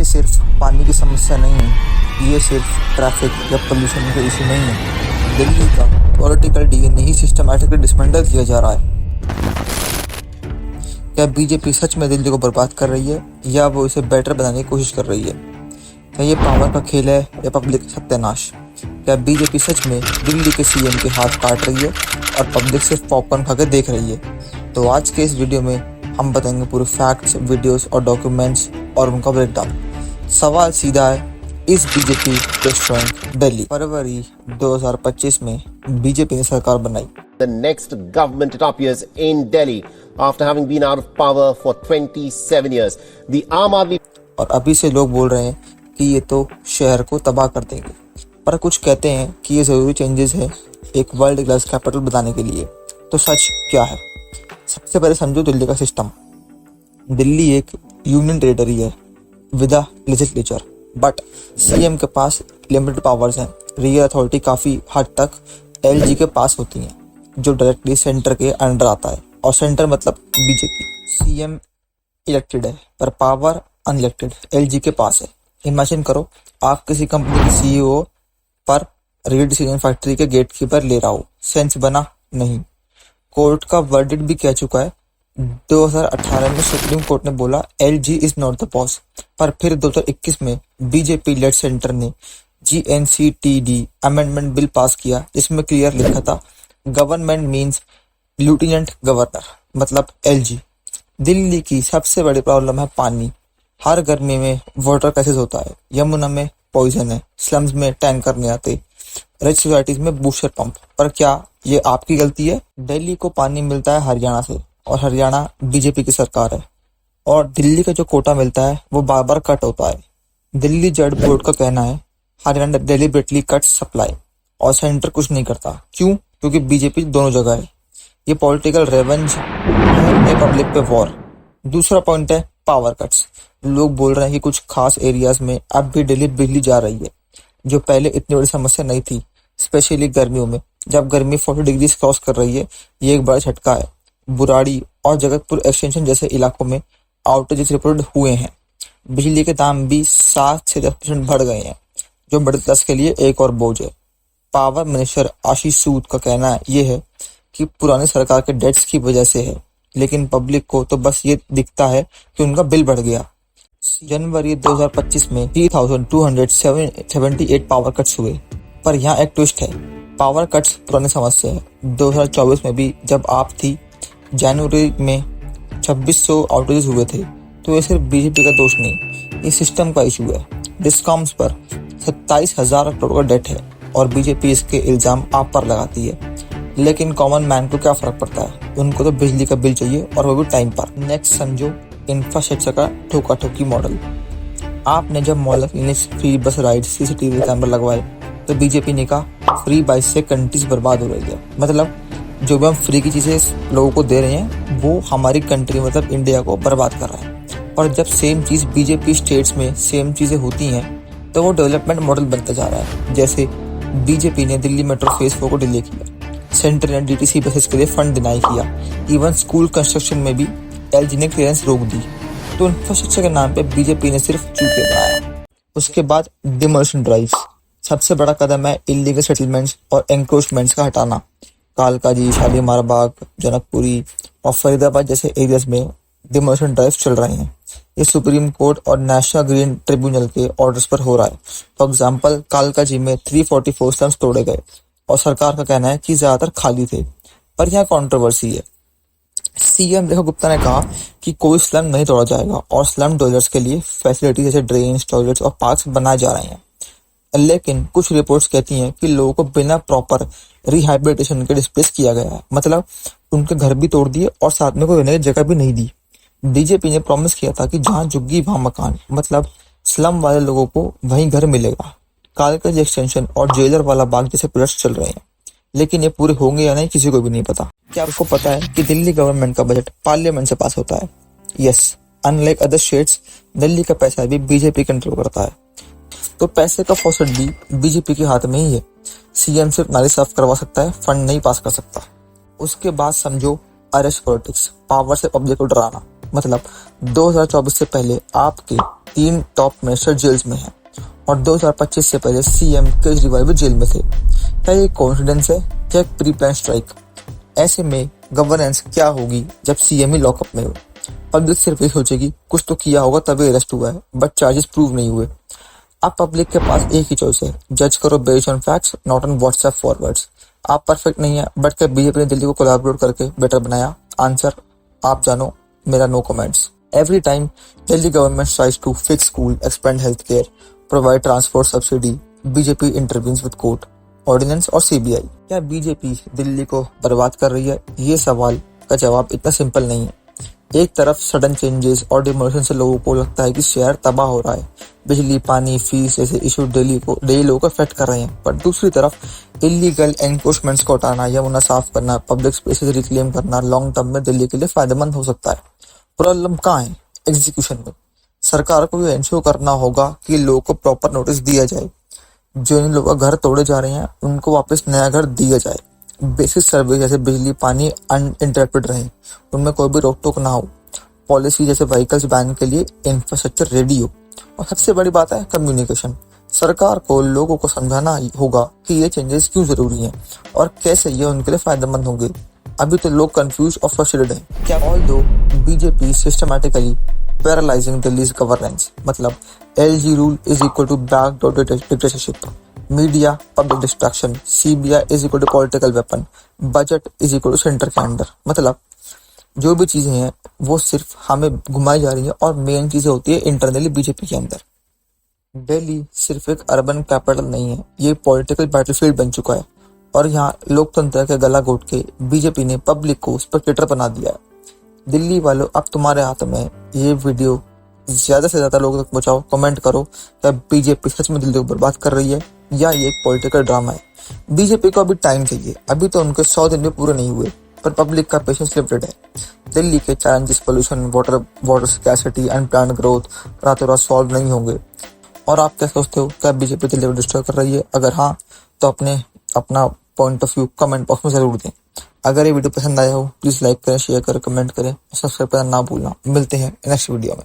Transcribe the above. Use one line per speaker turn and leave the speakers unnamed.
ये सिर्फ पानी की समस्या नहीं है, ये सिर्फ ट्रैफिक या पोल्यूशन का इशू नहीं है। दिल्ली का पॉलिटिकल डीएनए ही सिस्टमैटिकली डिसमेंटल किया जा रहा है। क्या बीजेपी सच में दिल्ली को बर्बाद कर रही है या वो इसे बेटर बनाने की कोशिश कर रही है? क्या ये पावर का खेल है या पब्लिक का सत्यानाश? क्या बीजेपी सच में दिल्ली के सीएम के हाथ काट रही है और पब्लिक सिर्फ पॉपकॉर्न खा के देख रही है? तो आज के इस वीडियो में हम बताएंगे पूरे फैक्ट्स, वीडियोस और डॉक्यूमेंट्स और उनका ब्रेकडाउन। सवाल सीधा है, इस बीजेपी डिस्ट्रॉइंग दिल्ली? फरवरी 2025 में बीजेपी ने सरकार बनाई।
The next government it appears in Delhi after having been out of power for 27 years. The Aam Aadmi
और अभी से लोग बोल रहे हैं कि ये तो शहर को तबाह कर देंगे, पर कुछ कहते हैं कि ये ज़रूरी चेंजेस है एक वर्ल्ड क्लास कैपिटल बनाने के लिए। तो सच क्या है? सबसे पहले समझो दिल्ली का सिस्टम। दिल्ली एक यूनियन टेरिटरी है with a legislature, but CM के पास लिमिटेड पावर्स हैं। रियल अथॉरिटी काफ़ी हद तक एलजी के पास होती हैं, जो डायरेक्टली सेंटर के अंडर आता है, और सेंटर मतलब बीजेपी। सीएम इलेक्टेड है पर पावर अनइलेक्टेड एलजी के पास है। इमेजिन करो, आप किसी कंपनी के सीईओ पर रेड डिसीजन फैक्ट्री के गेट कीपर ले रहा हो। सेंस बना? नहीं। कोर्ट का वर्डिक्ट भी कह चुका है। 2018 में सुप्रीम कोर्ट ने बोला LG is not the boss, पर फिर 2021 में बीजेपी लेड सेंटर ने जीएनसीटीडी अमेंडमेंट बिल पास किया, जिसमें क्लियर लिखा था गवर्नमेंट मीन्स लेफ्टिनेंट गवर्नर, मतलब एलजी। दिल्ली की सबसे बड़ी प्रॉब्लम है पानी। हर गर्मी में वाटर क्राइसिस होता है। यमुना में पॉइजन है, स्लम्स में टैंकर नहीं आते, रिच सोसाइटीज में बूस्टर पंप। पर क्या ये आपकी गलती है? दिल्ली को पानी मिलता है हरियाणा से, और हरियाणा बीजेपी की सरकार है, और दिल्ली का जो कोटा मिलता है वो बार बार कट होता है। दिल्ली जल बोर्ड का कहना है हरियाणा डेलिबरेटली कट सप्लाई, और सेंटर कुछ नहीं करता। क्यों? क्योंकि बीजेपी दोनों जगह है। ये पॉलिटिकल रेवेंज है, पब्लिक पे वॉर। दूसरा पॉइंट है पावर कट्स। लोग बोल रहे हैं कि कुछ खास एरियाज में अब भी डेली बिजली जा रही है, जो पहले इतनी बड़ी समस्या नहीं थी, स्पेशली गर्मियों में। जब गर्मी 40 डिग्री क्रॉस कर रही है, ये एक बड़ा झटका है। बुराड़ी और जगतपुर एक्सटेंशन जैसे इलाकों में आउटेजेस रिपोर्ट हुए हैं। बिजली के दाम भी 7 से 10% बढ़ गए हैं, जो मिडिल क्लास के लिए एक और बोझ है। पावर मिनिस्टर आशीष सूद का कहना ये है कि पुरानी सरकार के डेट्स की वजह से है, लेकिन पब्लिक को तो बस ये दिखता है कि उनका बिल बढ़ गया। जनवरी 2025 में 3278 पावर कट्स हुए, पर यहाँ एक ट्विस्ट है। पावर कट्स पुरानी समस्या है। 2024 में भी जब आप थी, जनवरी में 2600 आउटेजेस हुए थे। तो ये सिर्फ बीजेपी का दोष नहीं, ये सिस्टम का इशू है। डिस्कॉम्स पर 27,000 करोड़ का डेट है, और बीजेपी इसके इल्जाम आप पर लगाती है। लेकिन कॉमन मैन को क्या फर्क पड़ता है? उनको तो बिजली का बिल चाहिए, और वो भी टाइम पर। नेक्स्ट समझो इंफ्रास्ट्रक्चर का ठोका ठोकी मॉडल। आपने जब मोहल्ला क्लिनिक्स, फ्री बस राइड, सीसीटीवी कैमरा लगवाए, तो बीजेपी ने कहा फ्री बाइक से कंट्रीज बर्बाद हो रही है। मतलब जो भी हम फ्री की चीजें लोगों को दे रहे हैं, वो हमारी कंट्री मतलब इंडिया को बर्बाद कर रहा है। पर जब सेम चीज बीजेपी स्टेट्स में सेम चीजें होती हैं, तो वो डेवलपमेंट मॉडल बनता जा रहा है। जैसे बीजेपी ने दिल्ली मेट्रो फेज 4 को डिले किया, सेंटर ने डीटीसी बसेस के लिए फंड डिनाई किया, इवन स्कूल कंस्ट्रक्शन में भी एलजी ने क्लियरेंस रोक दी। तो इंफ्रास्ट्रक्चर के नाम पे बीजेपी ने सिर्फ चूतिया बनाया। उसके बाद डिमोलिशन ड्राइव। सबसे बड़ा कदम है इलीगल सेटलमेंट्स और एंक्रोचमेंट्स का हटाना। कालकाजी, शालीमार बाग, जनकपुरी और फरीदाबाद जैसे एरियाज में डिमोलिशन ड्राइव चल रहे हैं। ये सुप्रीम कोर्ट और नेशनल ग्रीन ट्रिब्यूनल के ऑर्डर्स पर हो रहा है। फॉर एग्जाम्पल, कालकाजी में 344 स्लम्स तोड़े गए, और सरकार का कहना है कि ज्यादातर खाली थे। पर यहाँ कंट्रोवर्सी है। सीएम रेखा गुप्ता ने कहा कि कोई स्लम नहीं तोड़ा जाएगा, और स्लम डवेलपर्स के लिए फैसिलिटी जैसे ड्रेन्स, टॉयलेट्स और पार्क्स बनाए जा रहे हैं। लेकिन कुछ रिपोर्ट्स कहती हैं कि लोगों को बिना प्रॉपर रिहैबिलिटेशन के डिस्प्लेस किया गया है। मतलब उनके घर भी तोड़ दिए और साथ में कोई रहने की जगह भी नहीं दी। बीजेपी ने प्रॉमिस किया था कि जहां झुग्गी वहां मकान, मतलब स्लम वाले लोगों को वहीं घर मिलेगा। कालकाजी एक्सटेंशन और जेलर वाला बाग जैसे प्रोजेक्ट्स चल रहे हैं, लेकिन ये पूरे होंगे या नहीं किसी को भी नहीं पता। क्या आपको पता है कि दिल्ली गवर्नमेंट का बजट पार्लियामेंट से पास होता है? Yes, unlike other states, Delhi का पैसा भी बीजेपी कंट्रोल करता है। तो पैसे का फौसट भी बीजेपी के हाथ में ही है। सीएम सिर्फ नाली साफ करवा सकता है, फंड नहीं पास कर सकता। उसके बाद समझो अरेस्ट पॉलिटिक्स, पावर से पब्लिक को डराना। मतलब 2024 से पहले आपके 3 टॉप मिनिस्टर जेल्स में हैं और 2025 से पहले सीएम केजरीवाल भी जेल में थे। क्या ये कॉन्फिडेंस है या प्री प्लान स्ट्राइक? ऐसे में गवर्नेंस क्या होगी जब सीएम ही लॉकअप में हो? पब्लिक सिर्फ ये सोचेगी कुछ तो किया होगा तभी अरेस्ट हुआ है, बट चार्जेस प्रूव नहीं हुए। अब पब्लिक के पास एक ही चॉइस है, जज करो based on facts, not on WhatsApp forwards. आप परफेक्ट नहीं है, बट क्या बीजेपी ने दिल्ली को कोलैबोरेट करके बेटर बनाया? आंसर आप जानो, मेरा no comments. Every time Delhi government tries to fix school, expand healthcare, provide transport subsidy, BJP intervenes with court, ordinance और सीबीआई। क्या बीजेपी दिल्ली को बर्बाद कर रही है? ये सवाल का जवाब इतना सिंपल नहीं है। एक तरफ सडन चेंजेस और डिमोलिशन से लोगों को लगता है कि शहर तबाह हो रहा है, बिजली, पानी, फीस जैसे इशू डेली लोगों को अफेक्ट कर रहे हैं, पर दूसरी तरफ इलीगल एनक्रोचमेंट्स को हटाना, यमुना साफ करना, पब्लिक स्पेसेस रिक्लेम करना लॉन्ग टर्म में दिल्ली के लिए फायदेमंद हो सकता है। प्रॉब्लम कहाँ है? एग्जीक्यूशन में। सरकार को ये इंश्योर करना होगा कि लोगों को प्रॉपर नोटिस दिया जाए, जो इन लोगों का घर तोड़े जा रहे हैं उनको वापस नया घर दिया जाए, बेसिक सर्विस जैसे बिजली, पानी अनइंटरप्टेड रहे, उनमें कोई भी रोक टोक ना हो, पॉलिसी जैसे व्हीकल्स बैन के लिए इंफ्रास्ट्रक्चर रेडी हो, और सबसे बड़ी बात है कम्युनिकेशन। सरकार को लोगों को समझाना होगा कि ये चेंजेस क्यों जरूरी हैं और कैसे ये उनके लिए फायदेमंद होंगे। अभी तो लोग कंफ्यूज और फ्रस्ट्रेटेड हैं। क्या although BJP systematically paralysing Delhi's governance, मतलब LG rule is equal to backdoor dictatorship, media public distraction, CBI is equal to political weapon, budget is equal to centre के अंडर। मतलब जो भी चीजें हैं वो सिर्फ हमें घुमाई जा रही है और मेन चीजें होती है इंटरनली बीजेपी के अंदर। दिल्ली सिर्फ एक अर्बन कैपिटल नहीं है, ये पॉलिटिकल बैटलफील्ड बन चुका है और यहाँ लोकतंत्र के गला घोट के बीजेपी ने पब्लिक को स्पेक्टेटर बना दिया है। दिल्ली वालों, अब तुम्हारे हाथ में ये वीडियो ज्यादा से ज्यादा लोगों तक पहुंचाओ। कमेंट करो, क्या बीजेपी सच में दिल्ली को बर्बाद कर रही है या ये एक पॉलिटिकल ड्रामा है? बीजेपी को अभी टाइम चाहिए, अभी तो उनके 100 दिन भी पूरे नहीं हुए, पर पब्लिक का पेशेंस लिमिटेड है। दिल्ली के challenges pollution, water scarcity, unplanned growth रातों रात सॉल्व नहीं होंगे। और आप क्या सोचते हो, क्या बीजेपी दिल्ली को डिस्ट्रॉय कर रही है? अगर हाँ, तो अपना point of view comment box में जरूर दें। अगर ये वीडियो पसंद आया हो प्लीज लाइक करें, शेयर करें, कमेंट करें, सब्सक्राइब करना ना भूलना। मिलते हैं नेक्स्ट वीडियो में।